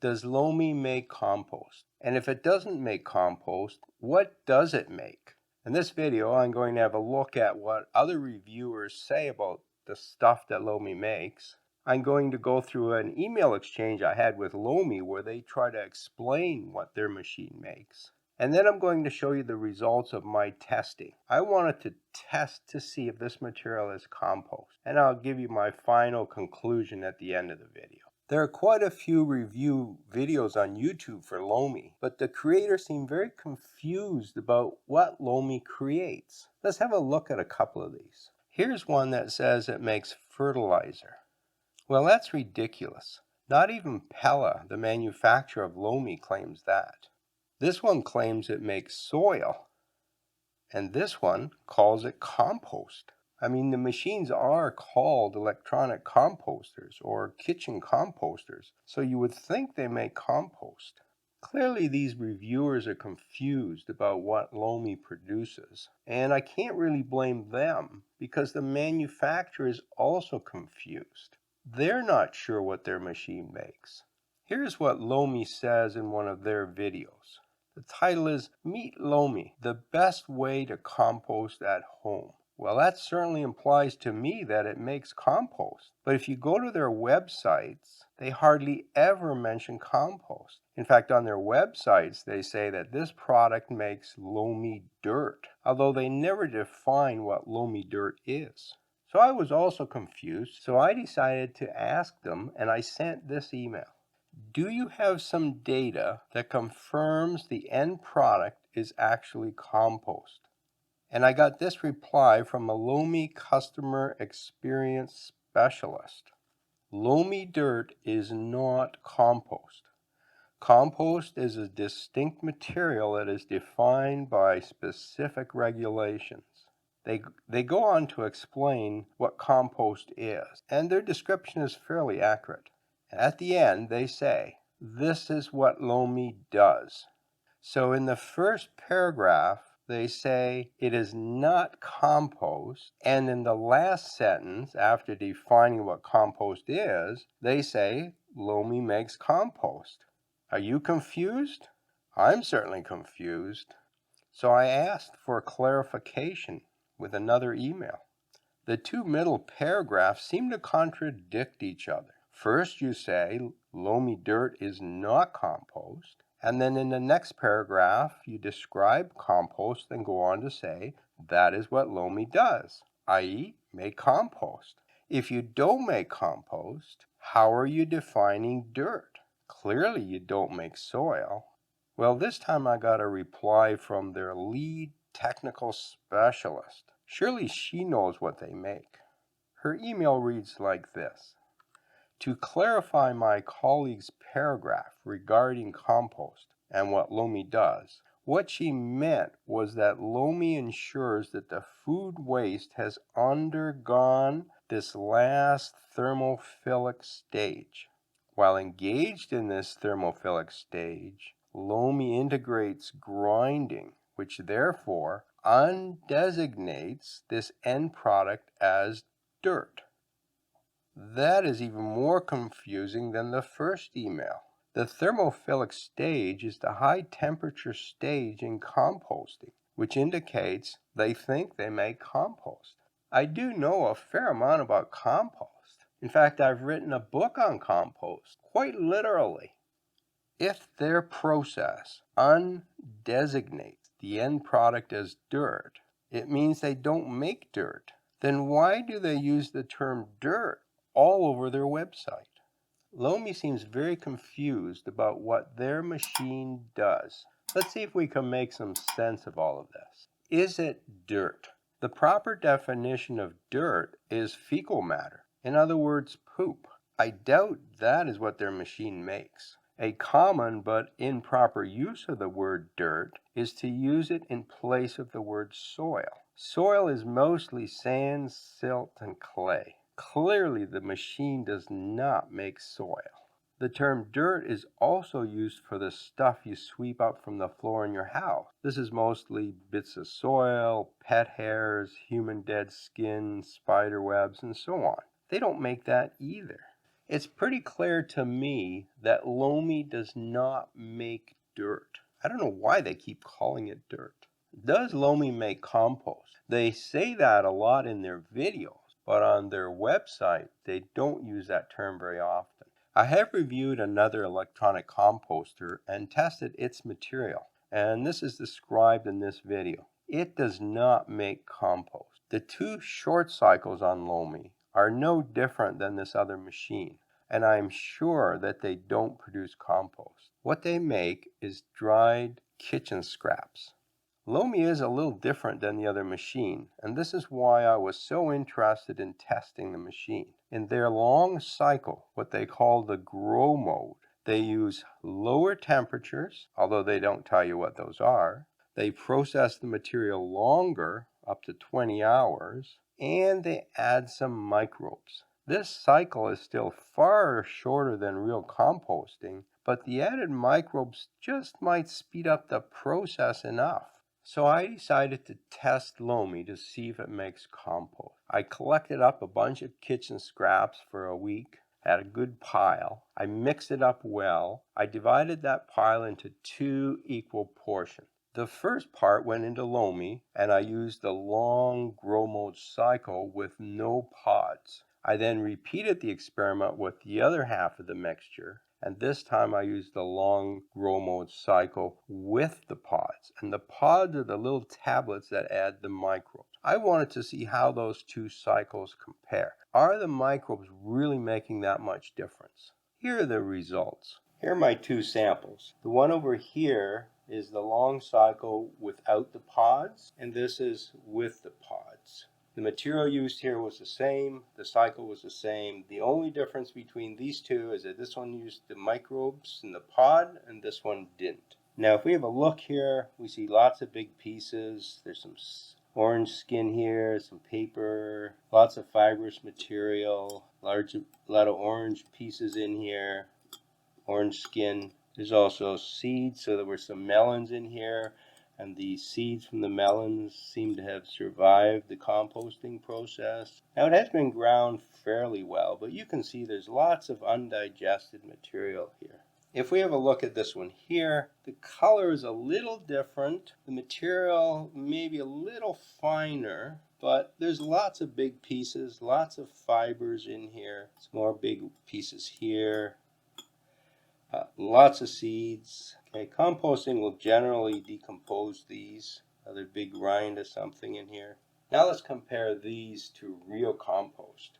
Does Lomi make compost? And if it doesn't make compost, what does it make? In this video, I'm going to have a look at what other reviewers say about the stuff that Lomi makes. I'm going to go through an email exchange I had with Lomi where they try to explain what their machine makes. And then I'm going to show you the results of my testing. I wanted to test to see if this material is compost, and I'll give you my final conclusion at the end of the video. There are quite a few review videos on YouTube for Lomi, but the creators seem very confused about what Lomi creates. Let's have a look at a couple of these. Here's one that says it makes fertilizer. Well, that's ridiculous. Not even Pella, the manufacturer of Lomi, claims that. This one claims it makes soil, and this one calls it compost. I mean, the machines are called electronic composters or kitchen composters, so you would think they make compost. Clearly, these reviewers are confused about what Lomi produces, and I can't really blame them because the manufacturer is also confused. They're not sure what their machine makes. Here's what Lomi says in one of their videos. The title is Meet Lomi, the best way to compost at home. Well, that certainly implies to me that it makes compost. But if you go to their websites, they hardly ever mention compost. In fact, on their websites, they say that this product makes Lomi dirt, although they never define what Lomi dirt is. So I was also confused, so I decided to ask them, and I sent this email. Do you have some data that confirms the end product is actually compost? And I got this reply from a Lomi customer experience specialist. Lomi dirt is not compost. Compost is a distinct material that is defined by specific regulations. They go on to explain what compost is, and their description is fairly accurate. At the end, they say, this is what Lomi does. So in the first paragraph, they say it is not compost, and in the last sentence, after defining what compost is, they say Lomi makes compost. Are you confused? I'm certainly confused. So I asked for clarification with another email. The two middle paragraphs seem to contradict each other. First you say Lomi dirt is not compost, and then in the next paragraph you describe compost and go on to say that is what Lomi does, i.e. make compost. If you don't make compost, how are you defining dirt? Clearly you don't make soil. Well, this time I got a reply from their lead technical specialist. Surely she knows what they make. Her email reads like this. To clarify my colleague's paragraph regarding compost and what Lomi does, what she meant was that Lomi ensures that the food waste has undergone this last thermophilic stage. While engaged in this thermophilic stage, Lomi integrates grinding, which therefore undesignates this end product as dirt. That is even more confusing than the first email. The thermophilic stage is the high temperature stage in composting, which indicates they think they make compost. I do know a fair amount about compost. In fact, I've written a book on compost, quite literally. If their process undesignates the end product as dirt, it means they don't make dirt. Then why do they use the term dirt all over their website? Lomi seems very confused about what their machine does. Let's see if we can make some sense of all of this. Is it dirt? The proper definition of dirt is fecal matter. In other words, poop. I doubt that is what their machine makes. A common but improper use of the word dirt is to use it in place of the word soil. Soil is mostly sand, silt, and clay. Clearly, the machine does not make soil. The term dirt is also used for the stuff you sweep up from the floor in your house. This is mostly bits of soil, pet hairs, human dead skin, spider webs, and so on. They don't make that either. It's pretty clear to me that Lomi does not make dirt. I don't know why they keep calling it dirt. Does Lomi make compost? They say that a lot in their videos, but on their website, they don't use that term very often. I have reviewed another electronic composter and tested its material, and this is described in this video. It does not make compost. The two short cycles on Lomi are no different than this other machine, and I'm sure that they don't produce compost. What they make is dried kitchen scraps. Lomi is a little different than the other machine, and this is why I was so interested in testing the machine. In their long cycle, what they call the grow mode, they use lower temperatures, although they don't tell you what those are. They process the material longer, up to 20 hours, and they add some microbes. This cycle is still far shorter than real composting, but the added microbes just might speed up the process enough. So I decided to test Lomi to see if it makes compost. I collected up a bunch of kitchen scraps for a week, had a good pile. I mixed it up well. I divided that pile into 2 equal portions. The first part went into Lomi, and I used the long grow mode cycle with no pods. I then repeated the experiment with the other half of the mixture, and this time I used the long grow mode cycle with the pods. And the pods are the little tablets that add the microbes. I wanted to see how those two cycles compare. Are the microbes really making that much difference? Here are the results. Here are my 2 samples. The one over here is the long cycle without the pods, and this is with the pods. The material used here was the same, the cycle was the same. The only difference between these two is that this one used the microbes in the pod and this one didn't. Now if we have a look here, we see lots of big pieces. There's some orange skin here, some paper, lots of fibrous material, a lot of orange pieces in here, orange skin. There's also seeds, so there were some melons in here, and the seeds from the melons seem to have survived the composting process. Now it has been ground fairly well, but you can see there's lots of undigested material here. If we have a look at this one here, the color is a little different. The material may be a little finer, but there's lots of big pieces, lots of fibers in here. Some more big pieces here. Lots of seeds. Okay, composting will generally decompose these. Another big rind of something in here. Now let's compare these to real compost.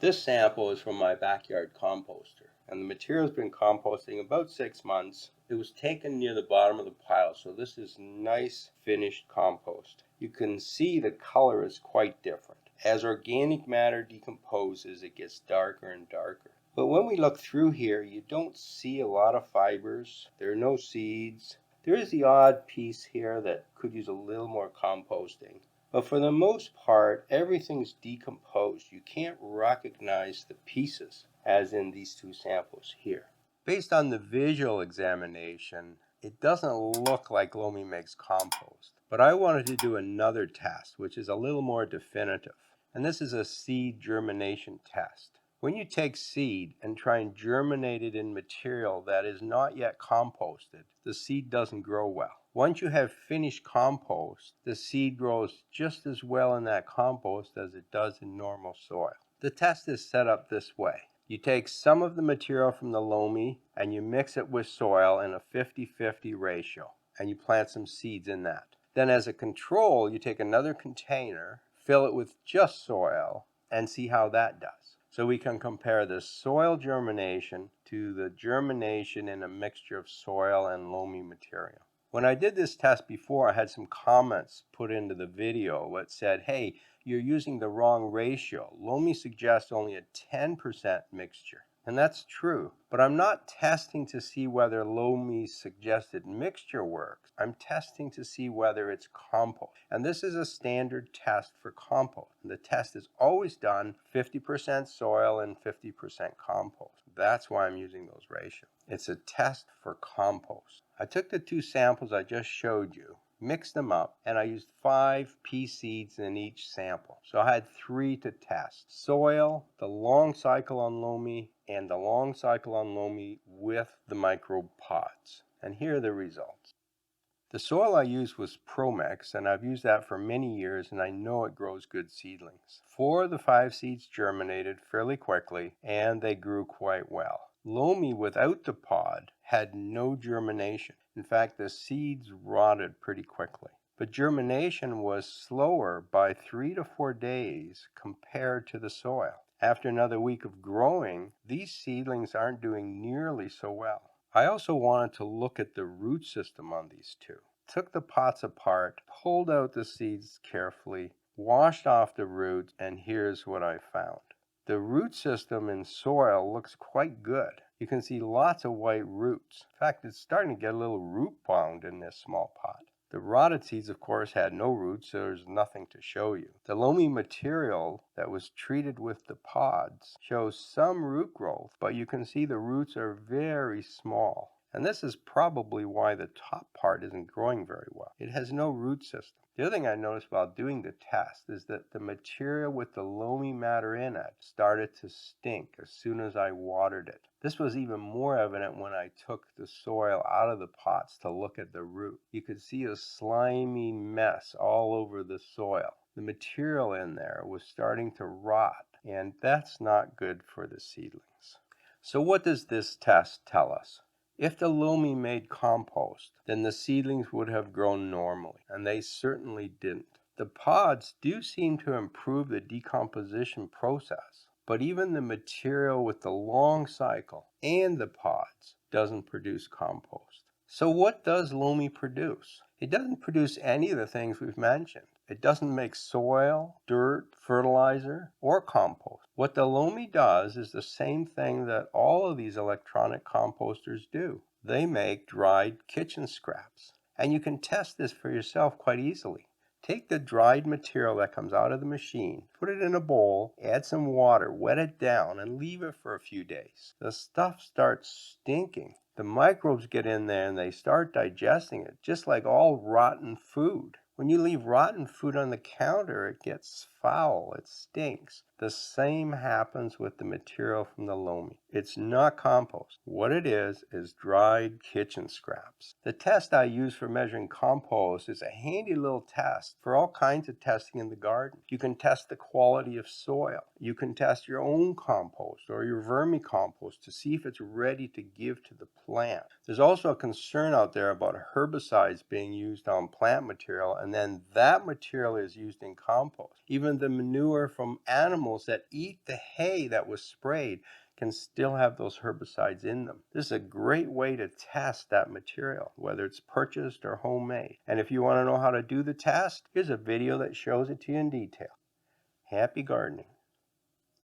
This sample is from my backyard composter, and the material's been composting about 6 months. It was taken near the bottom of the pile, so this is nice finished compost. You can see the color is quite different. As organic matter decomposes, it gets darker and darker. But when we look through here, you don't see a lot of fibers. There are no seeds. There is the odd piece here that could use a little more composting. But for the most part, everything's decomposed. You can't recognize the pieces, as in these 2 samples here. Based on the visual examination, it doesn't look like Lomi makes compost. But I wanted to do another test, which is a little more definitive. And this is a seed germination test. When you take seed and try and germinate it in material that is not yet composted, the seed doesn't grow well. Once you have finished compost, the seed grows just as well in that compost as it does in normal soil. The test is set up this way. You take some of the material from the Lomi and you mix it with soil in a 50-50 ratio, and you plant some seeds in that. Then as a control, you take another container, fill it with just soil, and see how that does. So we can compare the soil germination to the germination in a mixture of soil and Lomi material. When I did this test before, I had some comments put into the video that said, hey, you're using the wrong ratio. Lomi suggests only a 10% mixture. And that's true, but I'm not testing to see whether Lomi's suggested mixture works. I'm testing to see whether it's compost. And this is a standard test for compost. The test is always done 50% soil and 50% compost. That's why I'm using those ratios. It's a test for compost. I took the 2 samples I just showed you, mixed them up, and I used 5 pea seeds in each sample. So I had 3 to test: soil, the long cycle on Lomi, and the long cycle on Lomi with the microbe pods. And here are the results. The soil I used was Promex, and I've used that for many years, and I know it grows good seedlings. 4 of the 5 seeds germinated fairly quickly, and they grew quite well. Lomi without the pod had no germination. In fact, the seeds rotted pretty quickly. But germination was slower by 3 to 4 days compared to the soil. After another week of growing, these seedlings aren't doing nearly so well. I also wanted to look at the root system on these two. Took the pots apart, pulled out the seeds carefully, washed off the roots, and here's what I found. The root system in soil looks quite good. You can see lots of white roots. In fact, it's starting to get a little root bound in this small pot. The rotted seeds, of course, had no roots, so there's nothing to show you. The Lomi material that was treated with the pods shows some root growth, but you can see the roots are very small. And this is probably why the top part isn't growing very well. It has no root system. The other thing I noticed while doing the test is that the material with the Lomi matter in it started to stink as soon as I watered it. This was even more evident when I took the soil out of the pots to look at the root. You could see a slimy mess all over the soil. The material in there was starting to rot, and that's not good for the seedlings. So what does this test tell us? If the Lomi made compost, then the seedlings would have grown normally, and they certainly didn't. The pods do seem to improve the decomposition process, but even the material with the long cycle and the pods doesn't produce compost. So what does Lomi produce? It doesn't produce any of the things we've mentioned. It doesn't make soil, dirt, fertilizer, or compost. What the Lomi does is the same thing that all of these electronic composters do. They make dried kitchen scraps. And you can test this for yourself quite easily. Take the dried material that comes out of the machine, put it in a bowl, add some water, wet it down, and leave it for a few days. The stuff starts stinking. The microbes get in there and they start digesting it, just like all rotten food. When you leave rotten food on the counter, it gets foul, it stinks. The same happens with the material from the Lomi. It's not compost. What it is dried kitchen scraps. The test I use for measuring compost is a handy little test for all kinds of testing in the garden. You can test the quality of soil. You can test your own compost or your vermicompost to see if it's ready to give to the plant. There's also a concern out there about herbicides being used on plant material, and then that material is used in compost. Even the manure from animals that eat the hay that was sprayed can still have those herbicides in them. This is a great way to test that material, whether it's purchased or homemade. And if you want to know how to do the test, here's a video that shows it to you in detail. Happy gardening.